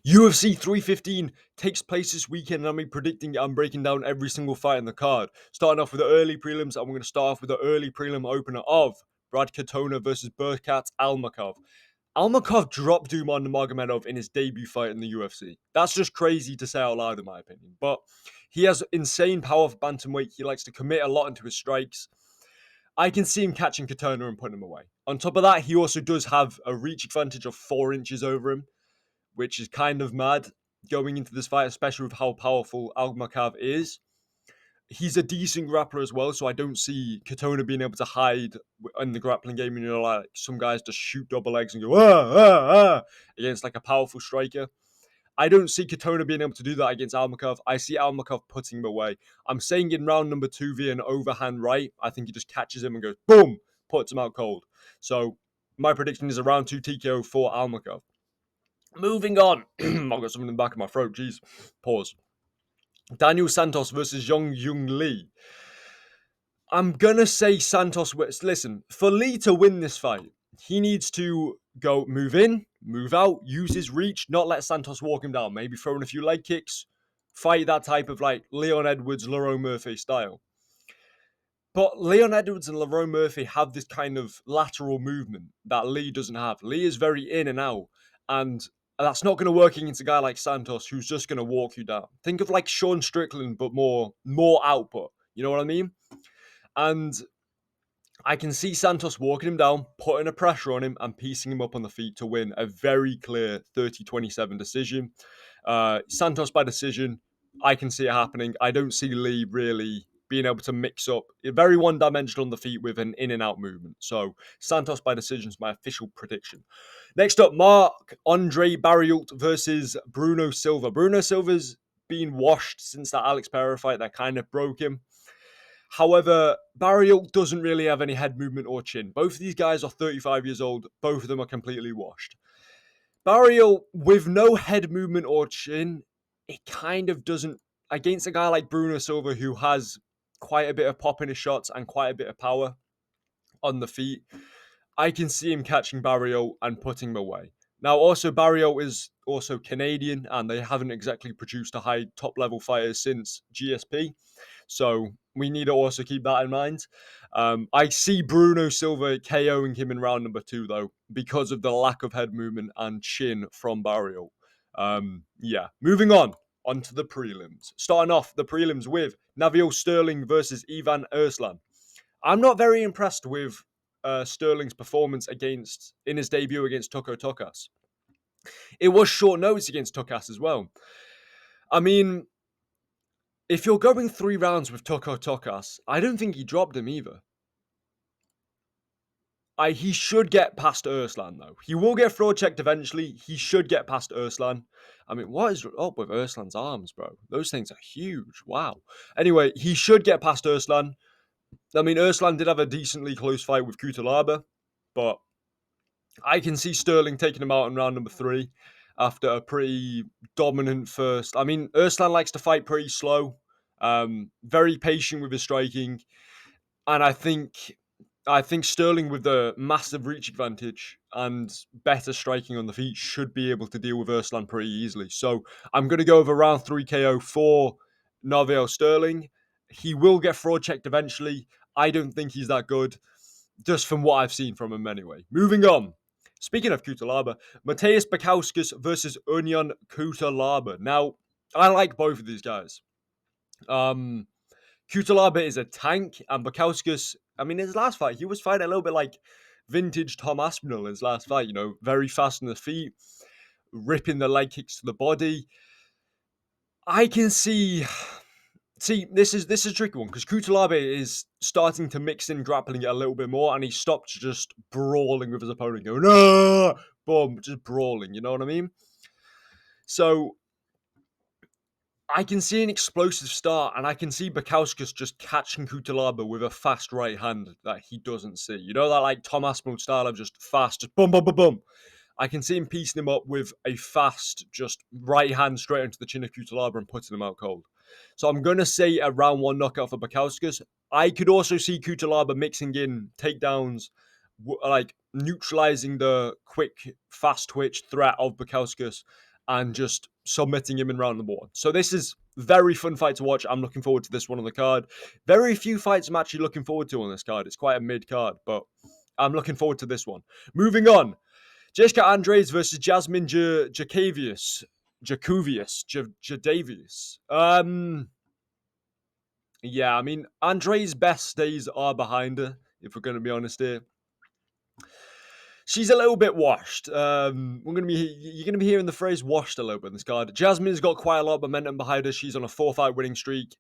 UFC 315 takes place this weekend, and I'm predicting I'm breaking down every single fight in the card. Starting off with the early prelims, I'm going to start off with the early prelim opener of Brad Katona versus Berkat Almakov. Almakov dropped Duman Nurmagomedov in his debut fight in the UFC. That's just crazy to say out loud, in my opinion. But he has insane power for bantamweight. He likes to commit a lot into his strikes. I can see him catching Katona and putting him away. On top of that, he also does have a reach advantage of 4 inches over him, which is kind of mad going into this fight, especially with how powerful Almakov is. He's a decent grappler as well, so I don't see Katona being able to hide in the grappling game. You know, like some guys just shoot double legs and go against like a powerful striker. I don't see Katona being able to do that against Almakov. I see Almakov putting him away. I'm saying in round number 2 via an overhand right. I think he just catches him and goes boom, puts him out cold. So my prediction is a round 2 TKO for Almakov. Moving on. I've got something in the back of my throat. Jeez. Pause. Daniel Santos versus Yong Jung Lee. I'm going to say Santos. Listen, for Lee to win this fight, he needs to go move in, move out, use his reach, not let Santos walk him down. Maybe throw in a few leg kicks, fight that type of like Leon Edwards, Lerone Murphy style. But Leon Edwards and Lerone Murphy have this kind of lateral movement that Lee doesn't have. Lee is very in and out, and that's not going to work against a guy like Santos, who's just going to walk you down. Think of like Sean Strickland, but more output. You know what I mean? And I can see Santos walking him down, putting a pressure on him, and piecing him up on the feet to win a very clear 30-27 decision. Santos by decision, I can see it happening. I don't see Lee really being able to mix up very one-dimensional on the feet with an in-and-out movement. So Santos by decision is my official prediction. Next up, Marc-Andre Barriault versus Bruno Silva. Bruno Silva's been washed since that Alex Pereira fight that kind of broke him. However, Barriault doesn't really have any head movement or chin. Both of these guys are 35 years old. Both of them are completely washed. Barriault, with no head movement or chin, it kind of doesn't... Against a guy like Bruno Silva, who has quite a bit of pop in his shots and quite a bit of power on the feet, I can see him catching Barriault and putting him away. Now, also, Barriault is also Canadian, and they haven't exactly produced a high top-level fighter since GSP. So we need to also keep that in mind. I see Bruno Silva KOing him in round number 2, though, because of the lack of head movement and chin from Barriault. Moving on to the prelims. Starting off the prelims with Navio Sterling versus Ivan Erslan. I'm not very impressed with Sterling's performance in his debut against Tuko Tokas. It was short notice against Tokas as well. I mean, if you're going 3 rounds with Tuko Tokas, I don't think he dropped him either. He should get past Erslan, though. He will get fraud checked eventually. He should get past Erslan. I mean, what is up with Erslan's arms, bro? Those things are huge. Wow. Anyway, he should get past Erslan. I mean, Erslan did have a decently close fight with Kutalaba, but I can see Sterling taking him out in round number 3 after a pretty dominant first. I mean, Erslan likes to fight pretty slow, very patient with his striking, and I think Sterling, with the massive reach advantage and better striking on the feet, should be able to deal with Erslan pretty easily. So I'm going to go over round 3 KO for Navio Sterling. He will get fraud checked eventually. I don't think he's that good, just from what I've seen from him anyway. Moving on. Speaking of Kutalaba, Mateusz Bukauskas versus Union Kutalaba. Now, I like both of these guys. Kutalaba is a tank, and Bukauskas, I mean, his last fight, he was fighting a little bit like vintage Tom Aspinall in his last fight, very fast on the feet, ripping the leg kicks to the body. I can see... See, this is a tricky one, because Kutalaba is starting to mix in grappling a little bit more, and he stopped just brawling with his opponent, going, no, boom, just brawling, you know what I mean? So, I can see an explosive start, and I can see Bukauskas just catching Kutalaba with a fast right hand that he doesn't see. You know, that like Tom Aspinall style of just fast, just boom, boom, boom, boom. I can see him piecing him up with a fast, just right hand straight into the chin of Kutalaba and putting him out cold. So I'm going to say a round 1 knockout for Bukauskas. I could also see Kutalaba mixing in takedowns, like neutralizing the quick, fast twitch threat of Bukauskas, and just submitting him in round number 1. So this is very fun fight to watch. I'm looking forward to this one on the card. Very few fights I'm actually looking forward to on this card. It's quite a mid card, but I'm looking forward to this one. Moving on, Jessica Andres versus Jasmine Jadavius. Yeah, I mean, Andre's best days are behind her, if we're going to be honest here. She's a little bit washed. You're going to be hearing the phrase washed a little bit in this card. Jasmine's got quite a lot of momentum behind her. She's on a 4-fight winning streak.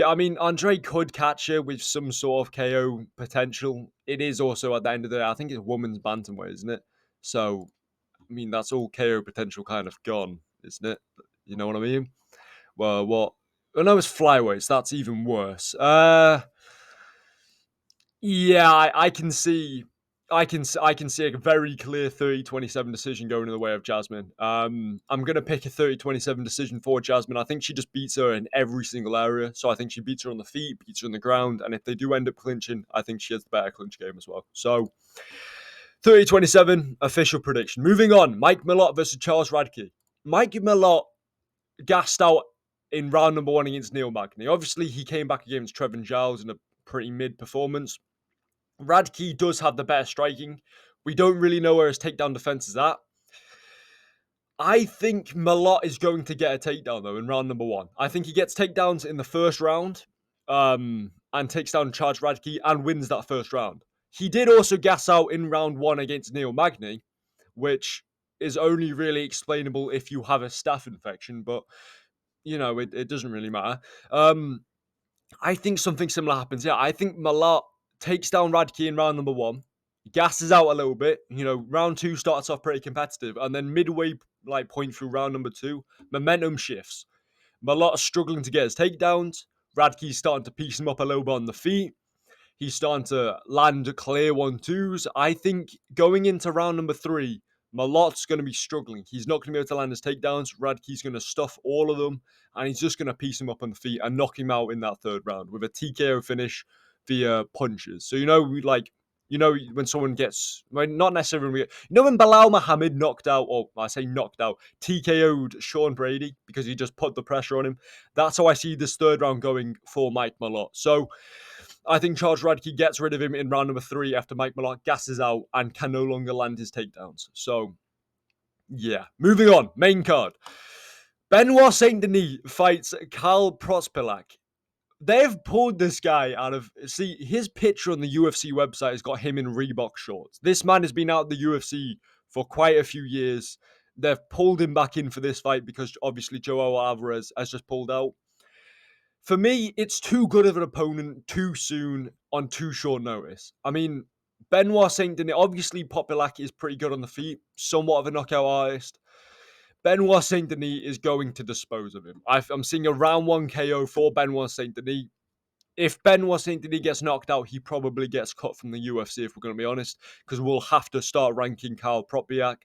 Andre could catch her with some sort of KO potential. It is also, at the end of the day, I think it's women's bantamweight, isn't it? So, I mean, that's all KO potential kind of gone, isn't it? You know what I mean? Well, what? Oh, no, it's flyweights. That's even worse. Yeah, I can see. I can see a very clear 30-27 decision going in the way of Jasmine. I'm going to pick a 30-27 decision for Jasmine. I think she just beats her in every single area. So I think she beats her on the feet, beats her on the ground. And if they do end up clinching, I think she has the better clinch game as well. So 30-27, official prediction. Moving on, Mike Malott versus Charles Radke. Mike Malott gassed out in round number 1 against Neil Magny. Obviously, he came back against Trevin Giles in a pretty mid performance. Radke does have the better striking. We don't really know where his takedown defense is at. I think Malott is going to get a takedown, though, in round number 1. I think he gets takedowns in the first round and takes down Charles Radke and wins that first round. He did also gas out in round 1 against Neil Magny, which is only really explainable if you have a staph infection, but, you know, it doesn't really matter. I think something similar happens. Yeah, I think Malott takes down Radke in round number 1, gasses out a little bit. You know, round 2 starts off pretty competitive, and then midway point through round number 2, momentum shifts. Malott is struggling to get his takedowns. Radke's starting to piece him up a little bit on the feet. He's starting to land clear 1-2s. I think going into round number 3, Malott's going to be struggling. He's not going to be able to land his takedowns. Radke's going to stuff all of them, and he's just going to piece him up on the feet and knock him out in that third round with a TKO finish via punches. So, when someone gets, not necessarily, when Belal Muhamad knocked out, or I say knocked out, TKO'd Sean Brady because he just put the pressure on him. That's how I see this third round going for Mike Malott. So, I think Charles Radke gets rid of him in round number 3 after Mike Malott gasses out and can no longer land his takedowns. So, yeah. Moving on. Main card. Benoît Saint Denis fights Karl Prepolec. They've pulled this guy out of... See, his picture on the UFC website has got him in Reebok shorts. This man has been out of the UFC for quite a few years. They've pulled him back in for this fight because obviously Joao Alvarez has just pulled out. For me, it's too good of an opponent too soon on too short notice. I mean, Benoît Saint Denis, obviously Prepolec is pretty good on the feet, somewhat of a knockout artist. Benoît Saint Denis is going to dispose of him. I'm seeing a round 1 KO for Benoît Saint Denis. If Benoît Saint Denis gets knocked out, he probably gets cut from the UFC, if we're going to be honest, because we'll have to start ranking Karl Prepolec.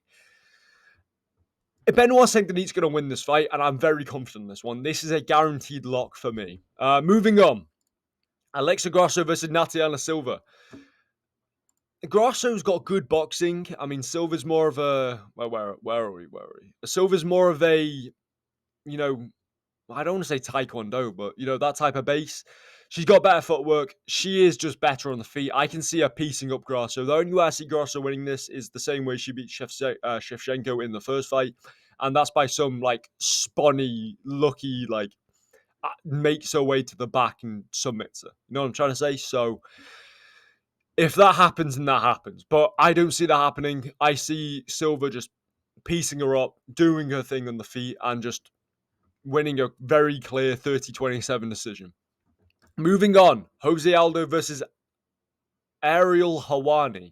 Benoît Saint Denis is going to win this fight, and I'm very confident in this one. This is a guaranteed lock for me. Moving on. Alexa Grasso versus Natalia Silva. Grasso's got good boxing. I mean, Silva's more of a... Where are we? Silva's more of a, I don't want to say taekwondo, but, that type of base. She's got better footwork. She is just better on the feet. I can see her piecing up Grasso. The only way I see Grasso winning this is the same way she beat Shevchenko in the first fight. And that's by some, spunny, lucky, makes her way to the back and submits her. You know what I'm trying to say? So, if that happens, then that happens. But I don't see that happening. I see Silva just piecing her up, doing her thing on the feet, and just winning a very clear 30-27 decision. Moving on, José Aldo versus Ariel Helwani.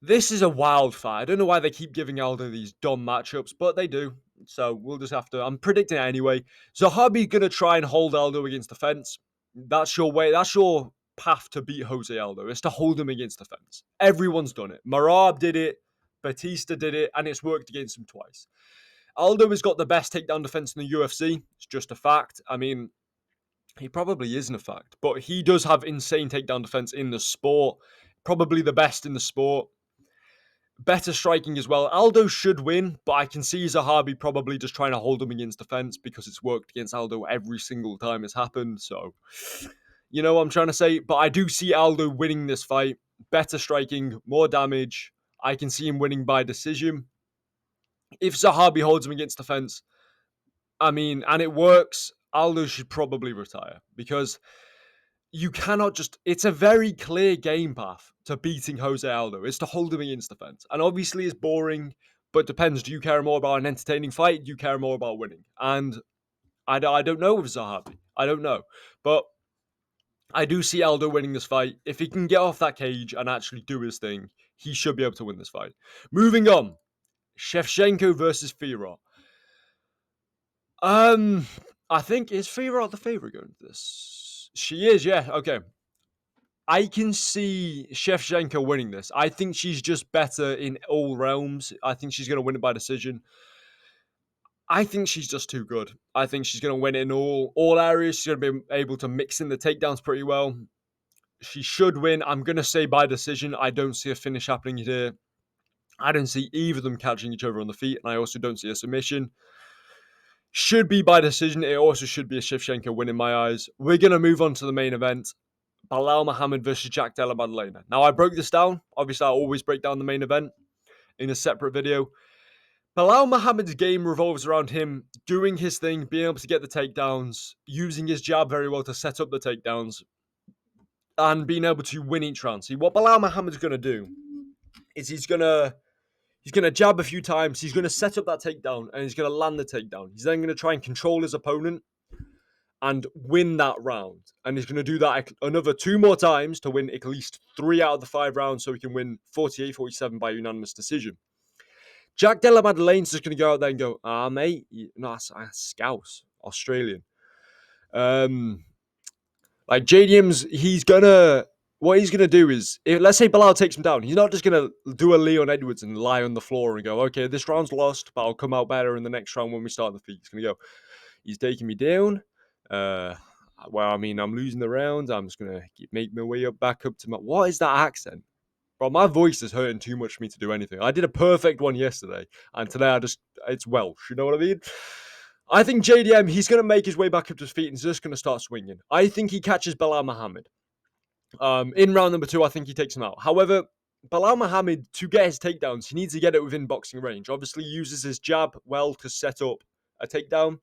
This is a wild fight. I don't know why they keep giving Aldo these dumb matchups, but they do. So we'll just have to... I'm predicting it anyway. Zahabi going to try and hold Aldo against the fence. That's your way. That's your path to beat José Aldo. Is to hold him against the fence. Everyone's done it. Marab did it. Batista did it. And it's worked against him twice. Aldo has got the best takedown defense in the UFC. It's just a fact. I mean, he probably isn't a fact. But he does have insane takedown defense in the sport. Probably the best in the sport. Better striking as well. Aldo should win, but I can see Zahabi probably just trying to hold him against the fence because it's worked against Aldo every single time it's happened. So, you know what I'm trying to say? But I do see Aldo winning this fight. Better striking, more damage. I can see him winning by decision. If Zahabi holds him against the fence, I mean, and it works, Aldo should probably retire because you cannot just. It's a very clear game path to beating Jose Aldo. It's to hold him against the fence. And obviously, it's boring, but depends. Do you care more about an entertaining fight? Do you care more about winning? And I don't know with Zahabi. I don't know. But I do see Aldo winning this fight. If he can get off that cage and actually do his thing, he should be able to win this fight. Moving on. Shevchenko versus Fiorot. I think, is Fiorot the favorite going to this? She is, yeah. Okay. I can see Shevchenko winning this. I think she's just better in all realms. I think she's going to win it by decision. I think she's just too good. I think she's going to win it in all areas. She's going to be able to mix in the takedowns pretty well. She should win. I'm going to say by decision. I don't see a finish happening here. I don't see either of them catching each other on the feet, and I also don't see a submission. Should be by decision. It also should be a Shevchenko win in my eyes. We're going to move on to the main event. Belal Muhammad versus Jack Della Maddalena. Now, I broke this down. Obviously, I always break down the main event in a separate video. Belal Muhammad's game revolves around him doing his thing, being able to get the takedowns, using his jab very well to set up the takedowns, and being able to win each round. See, what Belal Muhammad's going to do is he's going to jab a few times, he's going to set up that takedown, and he's going to land the takedown. He's then going to try and control his opponent and win that round. And he's going to do that another 2 more times to win at least 3 out of the 5 rounds so he can win 48-47 by unanimous decision. Jack Della Maddalena's just going to go out there and go, mate, no, that's Scouse, Australian. Like JDM's, what he's going to do is, let's say Belal takes him down, he's not just going to do a Leon Edwards and lie on the floor and go, okay, this round's lost, but I'll come out better in the next round when we start the feet. He's going to go, he's taking me down. Well, I mean, I'm losing the round. I'm just going to make my way back up to my... What is that accent? Bro, my voice is hurting too much for me to do anything. I did a perfect one yesterday, and today it's Welsh, you know what I mean? I think JDM, he's going to make his way back up to his feet and he's just going to start swinging. I think he catches Belal Muhammad. In round number 2, I think he takes him out. However, Belal Muhammad, to get his takedowns, he needs to get it within boxing range. Obviously, he uses his jab well to set up a takedown.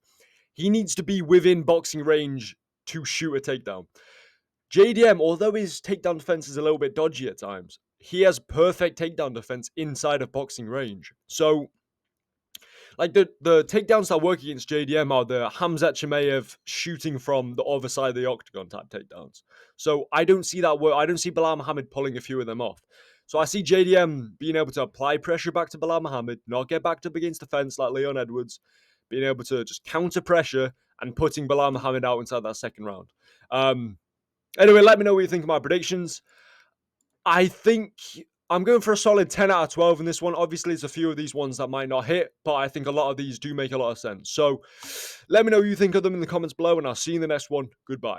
He needs to be within boxing range to shoot a takedown. JDM, although his takedown defense is a little bit dodgy at times, he has perfect takedown defense inside of boxing range. So, like the takedowns that work against JDM are the Khamzat Chimaev shooting from the other side of the octagon type takedowns. So I don't see that work. I don't see Belal Muhammad pulling a few of them off. So I see JDM being able to apply pressure back to Belal Muhammad, not get backed up against the fence like Leon Edwards, being able to just counter pressure and putting Belal Muhammad out inside that second round. Anyway, let me know what you think of my predictions. I think I'm going for a solid 10 out of 12 in this one. Obviously, there's a few of these ones that might not hit, but I think a lot of these do make a lot of sense. So let me know what you think of them in the comments below, and I'll see you in the next one. Goodbye.